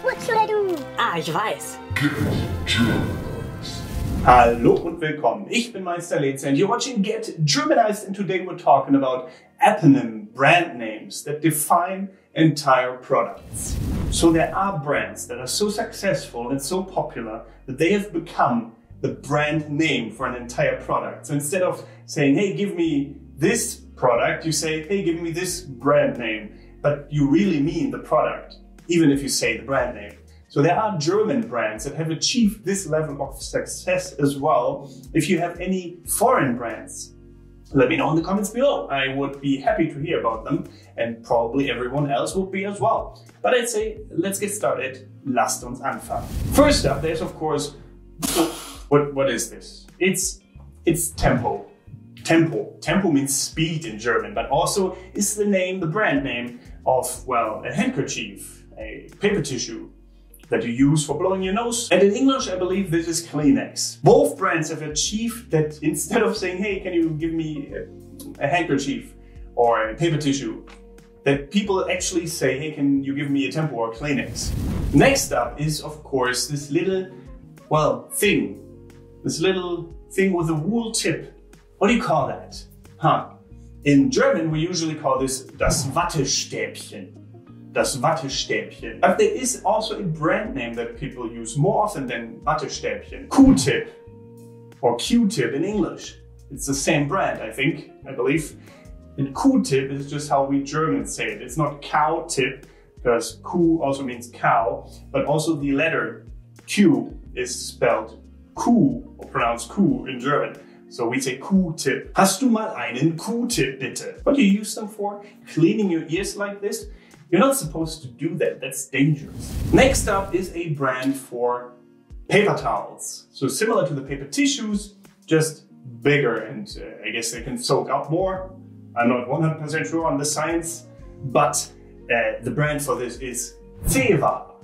What should I do? Ah, ich weiß. Get Germanized. Hallo und willkommen. Ich bin Meister Leze and you're watching Get Germanized, and today we're talking about eponym brand names that define entire products. So there are brands that are so successful and so popular that they have become the brand name for an entire product. So instead of saying, hey, give me this product, you say, hey, give me this brand name. But you really mean the product, even if you say the brand name. So there are German brands that have achieved this level of success as well. If you have any foreign brands, let me know in the comments below. I would be happy to hear about them, and probably everyone else would be as well. But I'd say, let's get started. Lasst uns anfangen. First up, there's of course, what is this? It's tempo. Tempo means speed in German, but also is the brand name of, well, a handkerchief, a paper tissue that you use for blowing your nose. And in English, I believe this is Kleenex. Both brands have achieved that instead of saying, hey, can you give me a handkerchief or a paper tissue, that people actually say, hey, can you give me a Tempo or Kleenex? Next up is, of course, this little, well, thing. This little thing with a wool tip. What do you call that? In German, we usually call this das Wattestäbchen. Das Wattestäbchen. But there is also a brand name that people use more often than Wattestäbchen. Q-tip or Q-tip in English. It's the same brand, I believe. And Q-tip is just how we Germans say it. It's not cow-tip, because Q also means cow, but also the letter Q is spelled Q, or pronounced Q in German. So we say Q-tip. Hast du mal einen Q-tip bitte? What do you use them for? Cleaning your ears like this? You're not supposed to do that, that's dangerous. Next up is a brand for paper towels. So similar to the paper tissues, just bigger, and I guess they can soak up more. I'm not 100% sure on the science, but the brand for this is Zewa.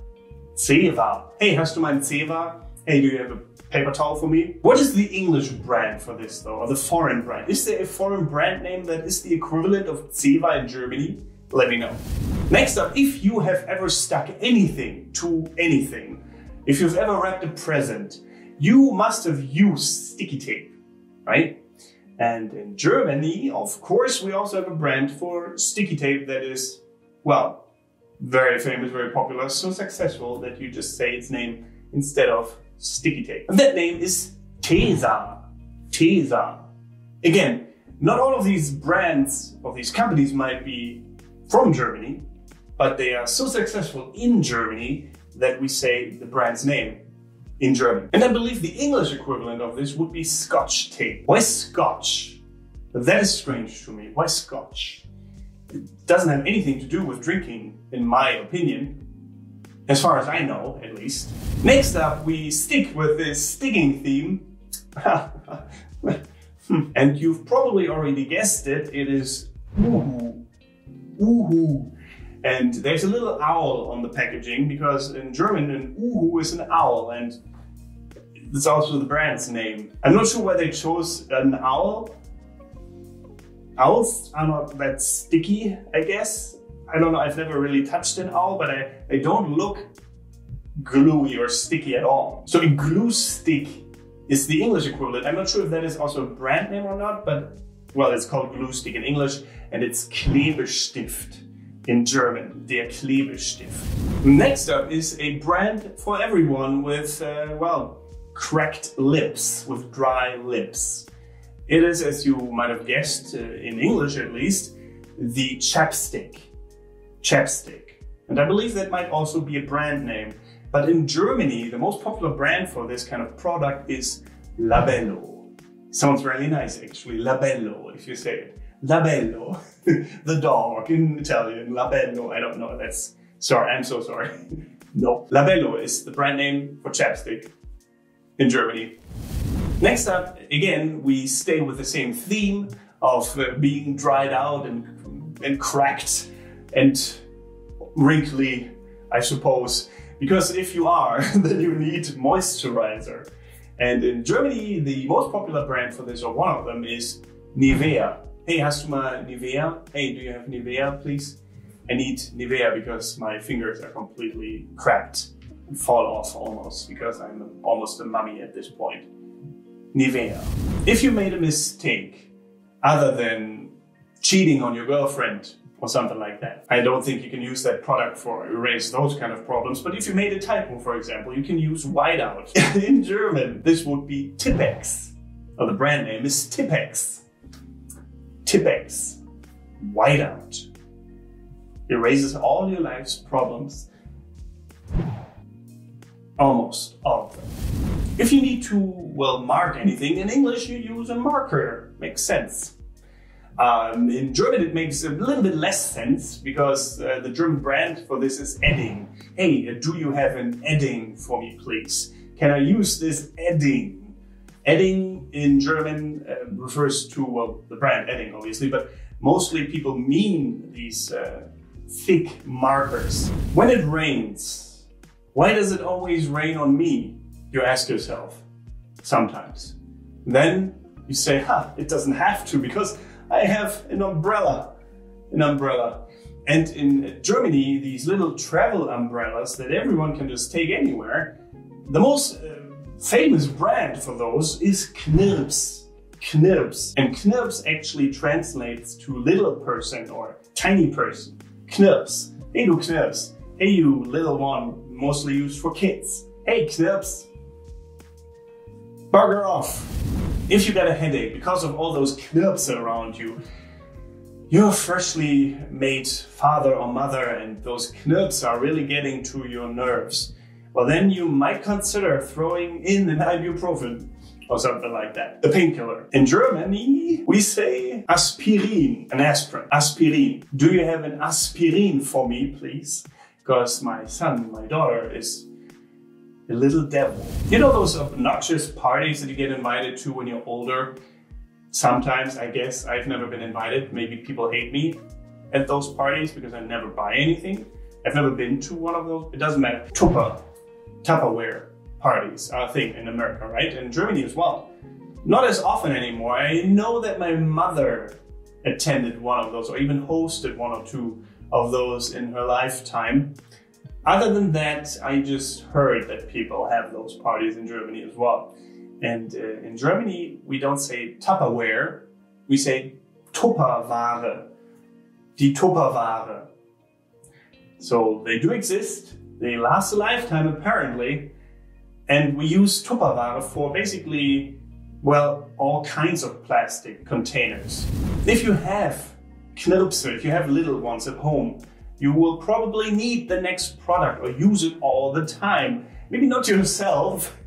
Zewa. Hey, hast du mal einen Zewa? Hey, do you have a paper towel for me? What is the English brand for this though, or the foreign brand? Is there a foreign brand name that is the equivalent of Zewa in Germany? Let me know. Next up, if you have ever stuck anything to anything, if you've ever wrapped a present, you must have used sticky tape, right? And in Germany, of course, we also have a brand for sticky tape that is, well, very famous, very popular, so successful that you just say its name instead of sticky tape. And that name is Tesa. Tesa. Again, not all of these brands of these companies might be from Germany, but they are so successful in Germany that we say the brand's name in German. And I believe the English equivalent of this would be Scotch tape. Why Scotch? That is strange to me. Why Scotch? It doesn't have anything to do with drinking, in my opinion. As far as I know, at least. Next up, we stick with this sticking theme. And you've probably already guessed it, it is Uhu. Uhu. And there's a little owl on the packaging, because in German an Uhu is an owl, and it's also the brand's name. I'm not sure why they chose an owl. Owls are not that sticky, I guess. I don't know, I've never really touched an owl, but they don't look gluey or sticky at all. So a glue stick is the English equivalent. I'm not sure if that is also a brand name or not, but well, it's called glue stick in English, and it's Klebestift in German, der Klebestift. Next up is a brand for everyone with, well, cracked lips, with dry lips. It is, as you might have guessed, in English at least, the Chapstick. Chapstick. And I believe that might also be a brand name. But in Germany, the most popular brand for this kind of product is Labello. Sounds really nice, actually. Labello, if you say it. Labello. The dog in Italian. Labello. I don't know. That's... Sorry, I'm so sorry. No. Labello is the brand name for chapstick in Germany. Next up, again, we stay with the same theme of being dried out and cracked and wrinkly, I suppose. Because if you are, then you need moisturizer. And in Germany, the most popular brand for this, or one of them, is Nivea. Hey, hast du mal Nivea? Hey, do you have Nivea, please? I need Nivea because my fingers are completely cracked and fall off almost because I'm almost a mummy at this point. Nivea. If you made a mistake other than cheating on your girlfriend or something like that, I don't think you can use that product for erase those kind of problems. But if you made a typo, for example, you can use whiteout. In German, this would be Tippex. Well, the brand name is Tippex. Tippex. Whiteout. Erases all your life's problems. Almost all of them. If you need to, well, mark anything, in English you use a marker. Makes sense. In German it makes a little bit less sense because the German brand for this is Edding. Hey, do you have an Edding for me, please? Can I use this Edding? Edding in German refers to, well, the brand Edding obviously, but mostly people mean these thick markers. When it rains, why does it always rain on me? You ask yourself sometimes. Then you say, it doesn't have to because I have an umbrella. And in Germany, these little travel umbrellas that everyone can just take anywhere, the most famous brand for those is Knirps. Knirps. And Knirps actually translates to little person or tiny person. Knirps. Hey, du Knirps. Hey, you little one, mostly used for kids. Hey, Knirps. Bugger off. If you get a headache because of all those knirps around you, you're freshly made father or mother and those knirps are really getting to your nerves, well then you might consider throwing in an ibuprofen or something like that, a painkiller. In Germany, we say Aspirin, an aspirin, Aspirin. Do you have an Aspirin for me, please? Because my son, my daughter is a little devil. You know those obnoxious parties that you get invited to when you're older? Sometimes, I guess, I've never been invited. Maybe people hate me at those parties because I never buy anything. I've never been to one of those. It doesn't matter. Tupperware parties are a thing in America, right? And Germany as well. Not as often anymore. I know that my mother attended one of those or even hosted one or two of those in her lifetime. Other than that, I just heard that people have those parties in Germany as well. And in Germany, we don't say Tupperware, we say Tupperware. Die Tupperware. So they do exist, they last a lifetime apparently, and we use Tupperware for basically, well, all kinds of plastic containers. If you have Knirpse, if you have little ones at home, you will probably need the next product or use it all the time. Maybe not yourself,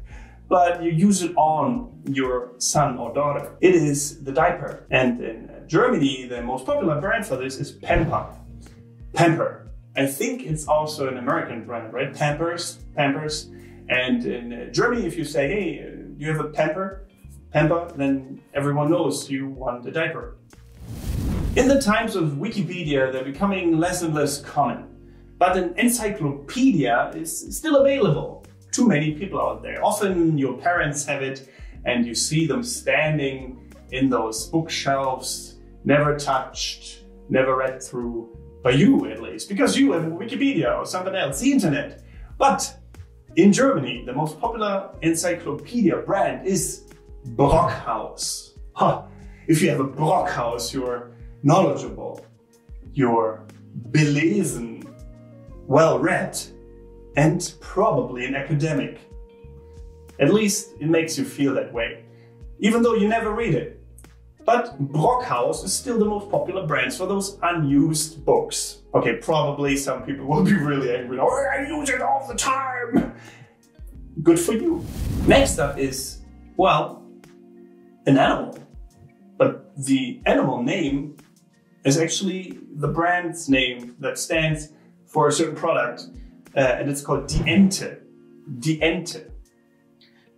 but you use it on your son or daughter. It is the diaper. And in Germany, the most popular brand for this is Pamper. Pamper. I think it's also an American brand, right? Pampers. And in Germany, if you say, hey, you have a Pamper, then everyone knows you want a diaper. In the times of Wikipedia, they're becoming less and less common, but an encyclopedia is still available. Too many people out there. Often your parents have it and you see them standing in those bookshelves, never touched, never read through, by you at least, because you have Wikipedia or something else, the internet. But in Germany, the most popular encyclopedia brand is Brockhaus. If you have a Brockhaus, you're knowledgeable, you're belesen, well-read, and probably an academic. At least it makes you feel that way, even though you never read it. But Brockhaus is still the most popular brand for those unused books. Okay, probably some people will be really angry. Oh, I use it all the time! Good for you. Next up is, well, an animal. But the animal name is actually the brand's name that stands for a certain product, and it's called Die Ente. Die Ente.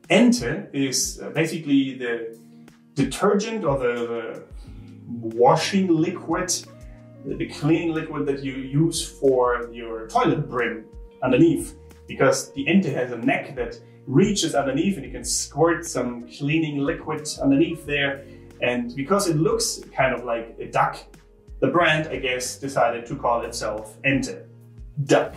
Ente is basically the detergent or the washing liquid, the cleaning liquid that you use for your toilet brim underneath, because the Ente has a neck that reaches underneath and you can squirt some cleaning liquid underneath there. And because it looks kind of like a duck, The brand, I guess, decided to call itself Ente. Duck.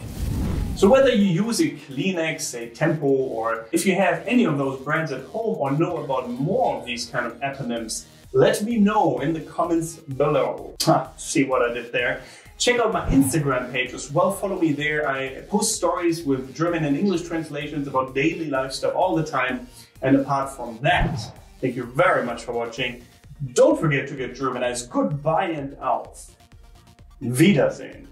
So whether you use a Kleenex, a Tempo, or if you have any of those brands at home or know about more of these kind of eponyms, let me know in the comments below. See what I did there? Check out my Instagram page as well. Follow me there. I post stories with German and English translations about daily life stuff all the time. And apart from that, thank you very much for watching. Don't forget to get Germanized. Goodbye and auf Wiedersehen.